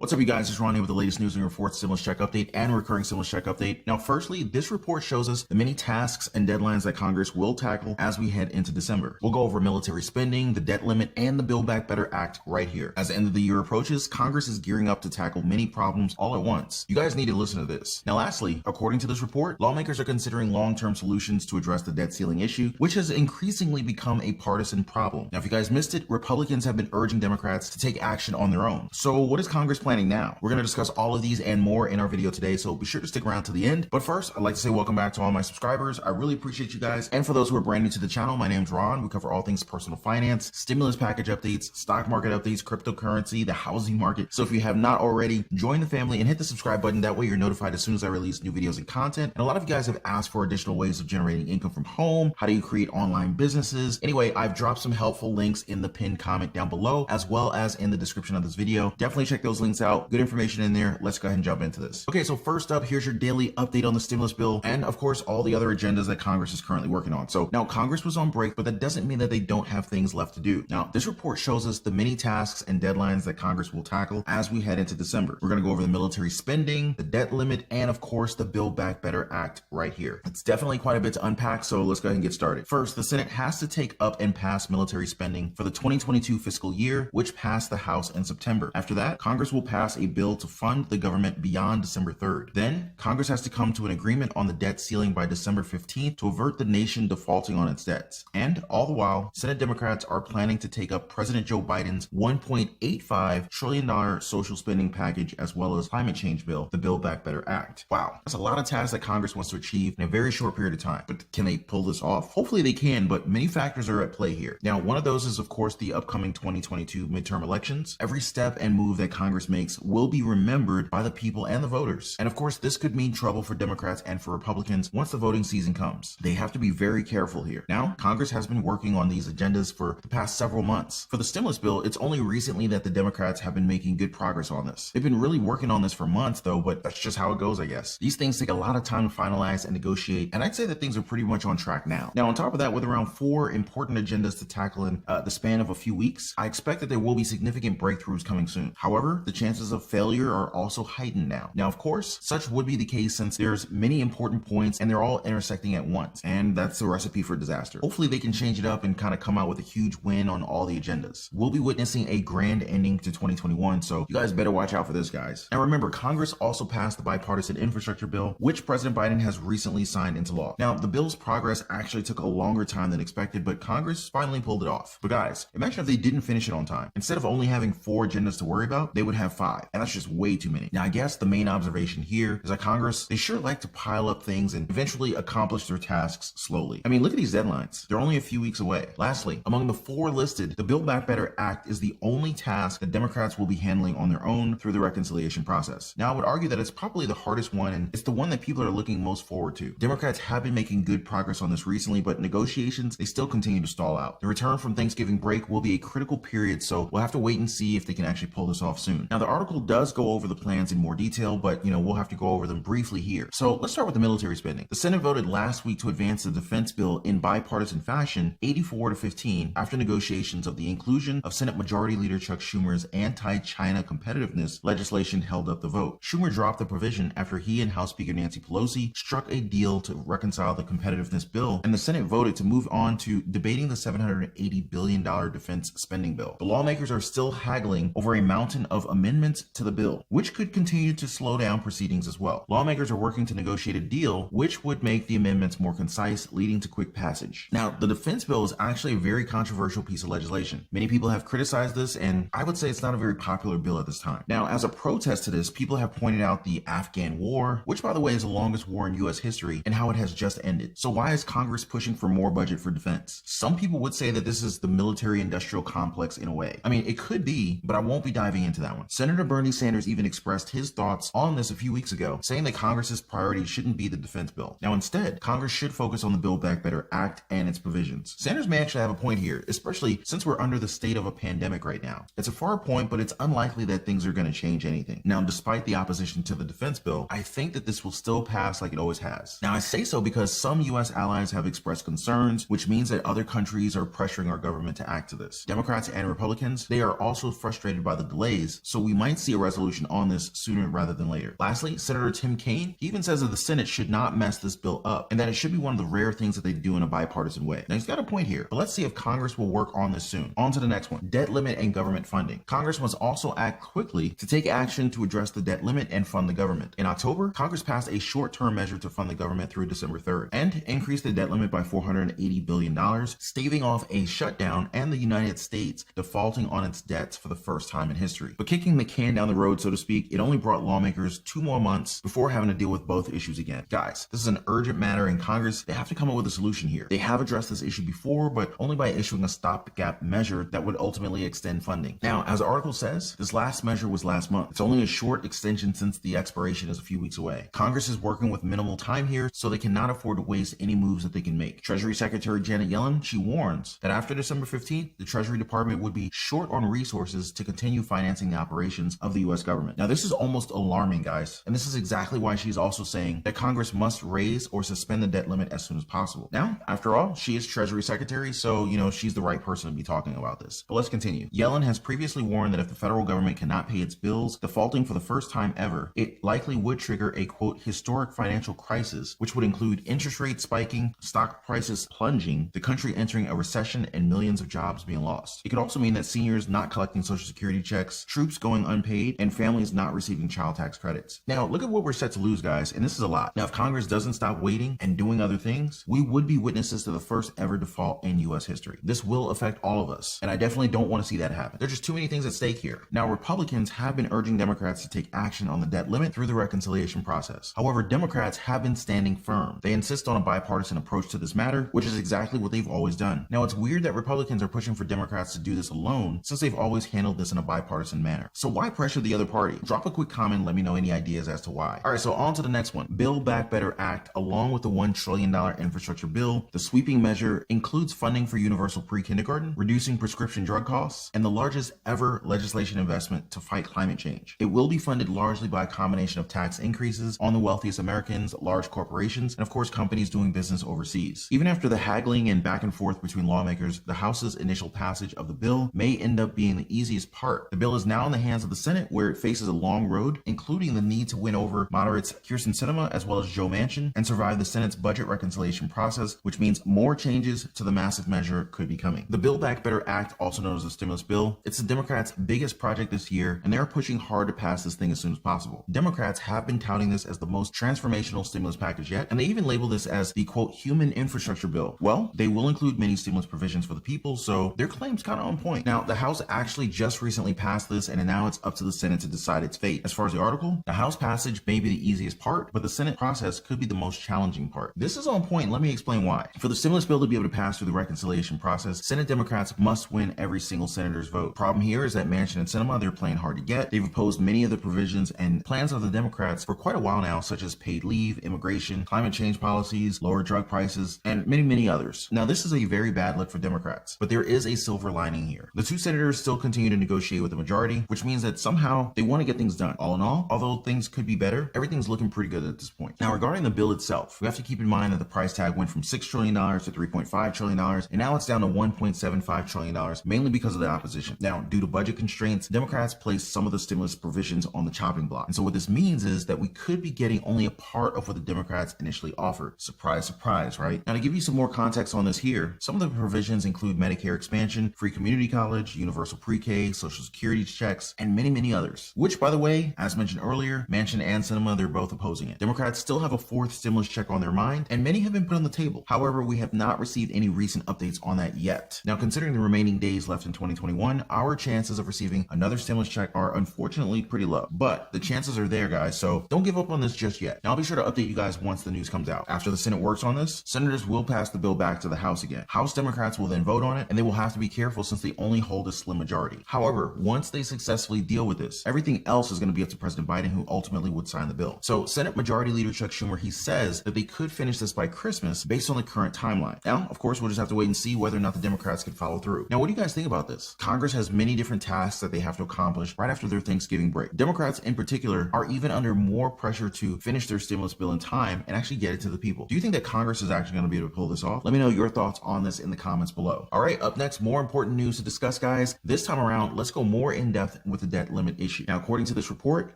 What's up, you guys? It's Ron here with the latest news and reports, stimulus check update, and recurring stimulus check update. Now, firstly, this report shows us the many tasks and deadlines that Congress will tackle as we head into December. We'll go over military spending, the debt limit, and the Build Back Better Act right here. As the end of the year approaches, Congress is gearing up to tackle many problems all at once. You guys need to listen to this. Now, lastly, according to this report, lawmakers are considering long-term solutions to address the debt ceiling issue, which has increasingly become a partisan problem. Now, if you guys missed it, Republicans have been urging Democrats to take action on their own. So what is Congress planning now? We're going to discuss all of these and more in our video today, so be sure to stick around to the end. But first, I'd like to say welcome back to all my subscribers. I really appreciate you guys. And for those who are brand new to the channel, my name's Ron. We cover all things personal finance, stimulus package updates, stock market updates, cryptocurrency, the housing market. So if you have not already, join the family and hit the subscribe button. That way you're notified as soon as I release new videos and content. And a lot of you guys have asked for additional ways of generating income from home. How do you create online businesses? Anyway, I've dropped some helpful links in the pinned comment down below, as well as in the description of this video. Definitely check those links out. Good information in there. Let's go ahead and jump into this. Okay, so first up, here's your daily update on the stimulus bill and of course all the other agendas that Congress is currently working on. So now Congress was on break, but that doesn't mean that they don't have things left to do. Now, this report shows us the many tasks and deadlines that Congress will tackle as we head into December. We're going to go over the military spending, the debt limit, and of course the Build Back Better Act right here. It's definitely quite a bit to unpack, so let's go ahead and get started. First, the Senate has to take up and pass military spending for the 2022 fiscal year, which passed the House in September. After that, Congress will pass a bill to fund the government beyond December 3rd. Then, Congress has to come to an agreement on the debt ceiling by December 15th to avert the nation defaulting on its debts. And all the while, Senate Democrats are planning to take up President Joe Biden's $1.85 trillion social spending package, as well as climate change bill, the Build Back Better Act. Wow, that's a lot of tasks that Congress wants to achieve in a very short period of time. But can they pull this off? Hopefully they can, but many factors are at play here. Now, one of those is, of course, the upcoming 2022 midterm elections. Every step and move that Congress makes will be remembered by the people and the voters. And of course, this could mean trouble for Democrats and for Republicans once the voting season comes. They have to be very careful here. Now, Congress has been working on these agendas for the past several months. For the stimulus bill, it's only recently that the Democrats have been making good progress on this. They've been really working on this for months though, but that's just how it goes, I guess. These things take a lot of time to finalize and negotiate, and I'd say that things are pretty much on track now. Now, on top of that, with around 4 important agendas to tackle in the span of a few weeks, I expect that there will be significant breakthroughs coming soon. However, the chances of failure are also heightened now. Now, of course, such would be the case since there's many important points and they're all intersecting at once, and that's the recipe for disaster. Hopefully they can change it up and kind of come out with a huge win on all the agendas. We'll be witnessing a grand ending to 2021, so you guys better watch out for this, guys. Now remember, Congress also passed the bipartisan infrastructure bill, which President Biden has recently signed into law. Now, the bill's progress actually took a longer time than expected, but Congress finally pulled it off. But guys, imagine if they didn't finish it on time. Instead of only having 4 agendas to worry about, they would have 5, and that's just way too many. Now, I guess the main observation here is that Congress, they sure like to pile up things and eventually accomplish their tasks slowly. I mean, look at these deadlines. They're only a few weeks away. Lastly, among the 4 listed, the Build Back Better Act is the only task that Democrats will be handling on their own through the reconciliation process. Now, I would argue that it's probably the hardest one, and it's the one that people are looking most forward to. Democrats have been making good progress on this recently, but negotiations, they still continue to stall out. The return from Thanksgiving break will be a critical period, so we'll have to wait and see if they can actually pull this off soon. Now, the article does go over the plans in more detail, but we'll have to go over them briefly here. So let's start with the military spending. The Senate voted last week to advance the defense bill in bipartisan fashion, 84-15, after negotiations of the inclusion of Senate Majority Leader Chuck Schumer's anti-China competitiveness legislation held up the vote. Schumer dropped the provision after he and House Speaker Nancy Pelosi struck a deal to reconcile the competitiveness bill, and the Senate voted to move on to debating the $780 billion defense spending bill. The lawmakers are still haggling over a mountain of amendments to the bill, which could continue to slow down proceedings as well. Lawmakers are working to negotiate a deal which would make the amendments more concise, leading to quick passage. Now, the defense bill is actually a very controversial piece of legislation. Many people have criticized this, and I would say it's not a very popular bill at this time. Now, as a protest to this, people have pointed out the Afghan war, which by the way is the longest war in U.S. history, and how it has just ended. So why is Congress pushing for more budget for defense? Some people would say that this is the military-industrial complex in a way. I mean, it could be, but I won't be diving into that one. Senator Bernie Sanders even expressed his thoughts on this a few weeks ago, saying that Congress's priority shouldn't be the defense bill. Now, instead, Congress should focus on the Build Back Better Act and its provisions. Sanders may actually have a point here, especially since we're under the state of a pandemic right now. It's a far point, but it's unlikely that things are going to change anything. Now, despite the opposition to the defense bill, I think that this will still pass like it always has. Now, I say so because some U.S. allies have expressed concerns, which means that other countries are pressuring our government to act to this. Democrats and Republicans, they are also frustrated by the delays, so we we might see a resolution on this sooner rather than later. Lastly, Senator Tim Kaine, he even says that the Senate should not mess this bill up and that it should be one of the rare things that they do in a bipartisan way. Now, he's got a point here, but let's see if Congress will work on this soon. On to the next one, debt limit and government funding. Congress must also act quickly to take action to address the debt limit and fund the government. In October, Congress passed a short-term measure to fund the government through December 3rd and increased the debt limit by $480 billion, staving off a shutdown and the United States defaulting on its debts for the first time in history. But kicking the can down the road, so to speak, it only brought lawmakers 2 more months before having to deal with both issues again. Guys, this is an urgent matter in Congress. They have to come up with a solution here. They have addressed this issue before, but only by issuing a stopgap measure that would ultimately extend funding. Now, as the article says, this last measure was last month. It's only a short extension since the expiration is a few weeks away. Congress is working with minimal time here, so they cannot afford to waste any moves that they can make. Treasury Secretary Janet Yellen, she warns that after December 15th, the Treasury Department would be short on resources to continue financing the operations of the U.S. government. Now, this is almost alarming, guys, and this is exactly why she's also saying that Congress must raise or suspend the debt limit as soon as possible. Now, after all, she is Treasury Secretary, so, she's the right person to be talking about this. But let's continue. Yellen has previously warned that if the federal government cannot pay its bills, defaulting for the first time ever, it likely would trigger a, quote, historic financial crisis, which would include interest rates spiking, stock prices plunging, the country entering a recession, and millions of jobs being lost. It could also mean that seniors not collecting Social Security checks, troops going unpaid, and families not receiving child tax credits. Now, look at what we're set to lose, guys, and this is a lot. Now, if Congress doesn't stop waiting and doing other things, we would be witnesses to the first ever default in U.S. history. This will affect all of us, and I definitely don't want to see that happen. There's just too many things at stake here. Now, Republicans have been urging Democrats to take action on the debt limit through the reconciliation process. However, Democrats have been standing firm. They insist on a bipartisan approach to this matter, which is exactly what they've always done. Now, it's weird that Republicans are pushing for Democrats to do this alone, since they've always handled this in a bipartisan manner. So why pressure the other party? Drop a quick comment and let me know any ideas as to why. All right, so on to the next one. Build Back Better Act, along with the $1 trillion infrastructure bill. The sweeping measure includes funding for universal pre-kindergarten, reducing prescription drug costs, and the largest ever legislation investment to fight climate change. It will be funded largely by a combination of tax increases on the wealthiest Americans, large corporations, and of course companies doing business overseas. Even after the haggling and back and forth between lawmakers, the House's initial passage of the bill may end up being the easiest part. The bill is now in the hands of the Senate, where it faces a long road, including the need to win over moderates Kyrsten Sinema as well as Joe Manchin and survive the Senate's budget reconciliation process, which means more changes to the massive measure could be coming. The Build Back Better Act, also known as the stimulus bill, it's the Democrats' biggest project this year, and they're pushing hard to pass this thing as soon as possible. Democrats have been touting this as the most transformational stimulus package yet, and they even label this as the, quote, human infrastructure bill. Well, they will include many stimulus provisions for the people, so their claim's kind of on point. Now, the House actually just recently passed this, and now it's up to the Senate to decide its fate. As far as the article, the House passage may be the easiest part, but the Senate process could be the most challenging part. This is on point. Let me explain why. For the stimulus bill to be able to pass through the reconciliation process, Senate Democrats must win every single senator's vote. Problem here is that Manchin and Sinema, they're playing hard to get. They've opposed many of the provisions and plans of the Democrats for quite a while now, such as paid leave, immigration, climate change policies, lower drug prices, and many others. Now, this is a very bad look for Democrats, but there is a silver lining here. The two senators still continue to negotiate with the majority, which means that somehow they want to get things done. All in all, although things could be better, everything's looking pretty good at this point. Now, regarding the bill itself, we have to keep in mind that the price tag went from $6 trillion to $3.5 trillion, and now it's down to $1.75 trillion, mainly because of the opposition. Now, due to budget constraints, Democrats placed some of the stimulus provisions on the chopping block. And so what this means is that we could be getting only a part of what the Democrats initially offered. Surprise, surprise, right? Now, to give you some more context on this here, some of the provisions include Medicare expansion, free community college, universal pre-K, Social Security checks, and many others. Which, by the way, as mentioned earlier, Manchin and Sinema, they're both opposing it. Democrats still have a fourth stimulus check on their mind, and many have been put on the table. However, we have not received any recent updates on that yet. Now, considering the remaining days left in 2021, our chances of receiving another stimulus check are unfortunately pretty low. But the chances are there, guys, so don't give up on this just yet. Now, I'll be sure to update you guys once the news comes out. After the Senate works on this, senators will pass the bill back to the House again. House Democrats will then vote on it, and they will have to be careful since they only hold a slim majority. However, once they successfully deal with this, everything else is going to be up to President Biden, who ultimately would sign the bill. So Senate Majority Leader Chuck Schumer, he says that they could finish this by Christmas based on the current timeline. Now, of course, we'll just have to wait and see whether or not the Democrats can follow through. Now, what do you guys think about this? Congress has many different tasks that they have to accomplish right after their Thanksgiving break. Democrats in particular are even under more pressure to finish their stimulus bill in time and actually get it to the people. Do you think that Congress is actually going to be able to pull this off? Let me know your thoughts on this in the comments below. All right, up next, more important news to discuss, guys. This time around, let's go more in depth with with the debt limit issue. Now, according to this report,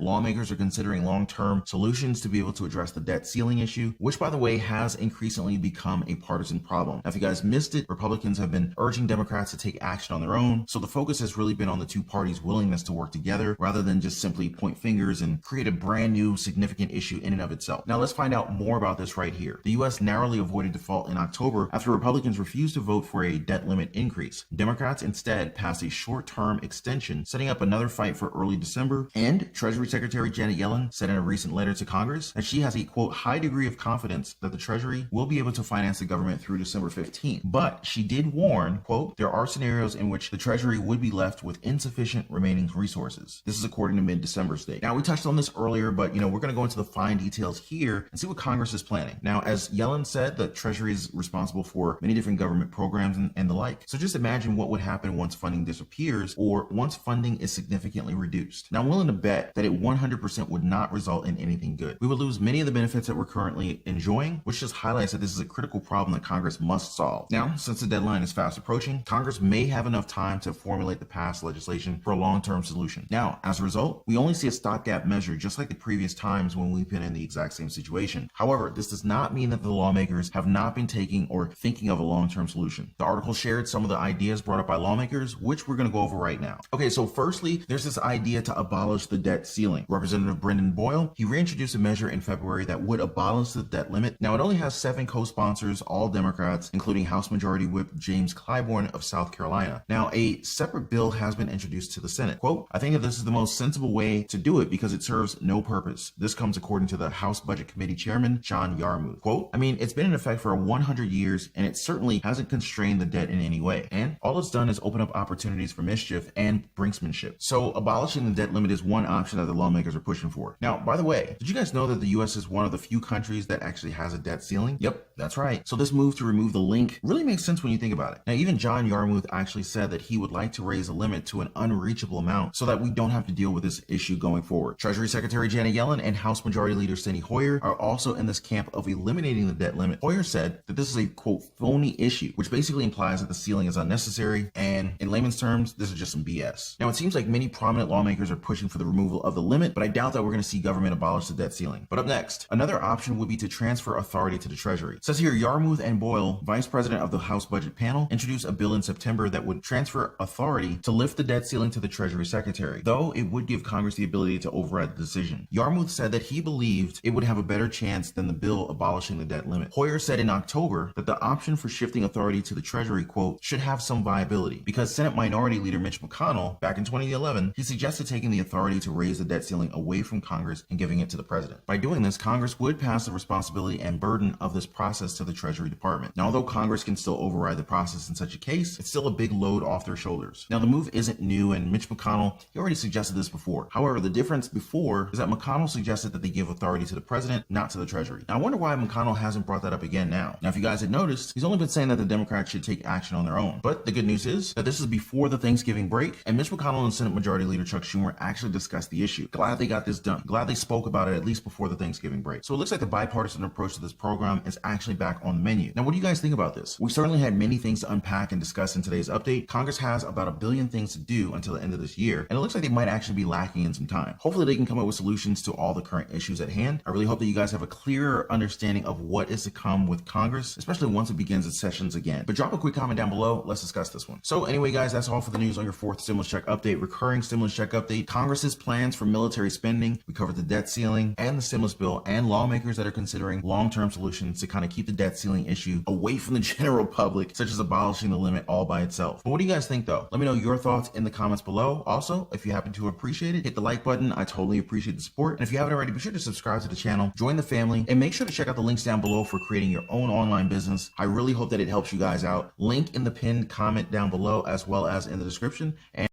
lawmakers are considering long-term solutions to be able to address the debt ceiling issue, which, by the way, has increasingly become a partisan problem. Now, if you guys missed it, Republicans have been urging Democrats to take action on their own, so the focus has really been on the two parties' willingness to work together rather than just simply point fingers and create a brand new significant issue in and of itself. Now, let's find out more about this right here. The U.S. narrowly avoided default in October after Republicans refused to vote for a debt limit increase. Democrats instead passed a short-term extension, setting up another fight for early December, and Treasury Secretary Janet Yellen said in a recent letter to Congress that she has a, quote, high degree of confidence that the Treasury will be able to finance the government through December 15th. But she did warn, quote, there are scenarios in which the Treasury would be left with insufficient remaining resources. This is according to mid-December's date. Now, we touched on this earlier, but, we're going to go into the fine details here and see what Congress is planning. Now, as Yellen said, the Treasury is responsible for many different government programs and the like. So just imagine what would happen once funding disappears or once funding is significantly reduced. Now, I'm willing to bet that it 100% would not result in anything good. We would lose many of the benefits that we're currently enjoying, which just highlights that this is a critical problem that Congress must solve. Now, since the deadline is fast approaching, Congress may have enough time to formulate the passed legislation for a long-term solution. Now, as a result, we only see a stopgap measure just like the previous times when we've been in the exact same situation. However, this does not mean that the lawmakers have not been taking or thinking of a long-term solution. The article shared some of the ideas brought up by lawmakers, which we're going to go over right now. Okay, so firstly, there's this idea to abolish the debt ceiling. Representative Brendan Boyle, he reintroduced a measure in February that would abolish the debt limit. Now, it only has 7 co-sponsors, all Democrats, including House Majority Whip James Clyburn of South Carolina. Now, a separate bill has been introduced to the Senate. Quote, I think that this is the most sensible way to do it because it serves no purpose. This comes according to the House Budget Committee Chairman, John Yarmuth. Quote, I mean, it's been in effect for 100 years and it certainly hasn't constrained the debt in any way. And all it's done is open up opportunities for mischief and brinksmanship. So abolishing the debt limit is one option that the lawmakers are pushing for. Now, by the way, did you guys know that the U.S. is one of the few countries that actually has a debt ceiling? Yep, that's right. So this move to remove the link really makes sense when you think about it. Now, even John Yarmuth actually said that he would like to raise a limit to an unreachable amount so that we don't have to deal with this issue going forward. Treasury Secretary Janet Yellen and House Majority Leader Steny Hoyer are also in this camp of eliminating the debt limit. Hoyer said that this is a, quote, phony issue, which basically implies that the ceiling is unnecessary, and in layman's terms, this is just some BS. Now, it seems like many prominent lawmakers are pushing for the removal of the limit, but I doubt that we're going to see government abolish the debt ceiling. But up next, another option would be to transfer authority to the Treasury. It says here, Yarmuth and Boyle, vice president of the House Budget Panel, introduced a bill in September that would transfer authority to lift the debt ceiling to the Treasury Secretary, though it would give Congress the ability to override the decision. Yarmuth said that he believed it would have a better chance than the bill abolishing the debt limit. Hoyer said in October that the option for shifting authority to the Treasury, quote, should have some viability because Senate Minority Leader Mitch McConnell, back in 2011, he suggested taking the authority to raise the debt ceiling away from Congress and giving it to the president. By doing this, Congress would pass the responsibility and burden of this process to the Treasury Department. Now, although Congress can still override the process in such a case, it's still a big load off their shoulders. Now, the move isn't new, and Mitch McConnell, he already suggested this before. However, the difference before is that McConnell suggested that they give authority to the president, not to the Treasury. Now, I wonder why McConnell hasn't brought that up again now. Now, if you guys had noticed, he's only been saying that the Democrats should take action on their own. But the good news is that this is before the Thanksgiving break, and Mitch McConnell and Senate Majority Leader Chuck Schumer actually discussed the issue. Glad they got this done. Glad they spoke about it at least before the Thanksgiving break. So it looks like the bipartisan approach to this program is actually back on the menu. Now, what do you guys think about this? We certainly had many things to unpack and discuss in today's update. Congress has about 1 billion things to do until the end of this year, and it looks like they might actually be lacking in some time. Hopefully they can come up with solutions to all the current issues at hand. I really hope that you guys have a clearer understanding of what is to come with Congress, especially once it begins its sessions again. But drop a quick comment down below. Let's discuss this one. So anyway, guys, that's all for the news on your 4th stimulus check update, recurring stimulus check update, Congress's plans for military spending. We covered the debt ceiling and the stimulus bill, and lawmakers that are considering long-term solutions to kind of keep the debt ceiling issue away from the general public, such as abolishing the limit all by itself. But what do you guys think though? Let me know your thoughts in the comments below. Also, if you happen to appreciate it, hit the like button. I totally appreciate the support. And if you haven't already, be sure to subscribe to the channel, join the family, and make sure to check out the links down below for creating your own online business. I really hope that it helps you guys out. Link in the pinned comment down below as well as in the description. And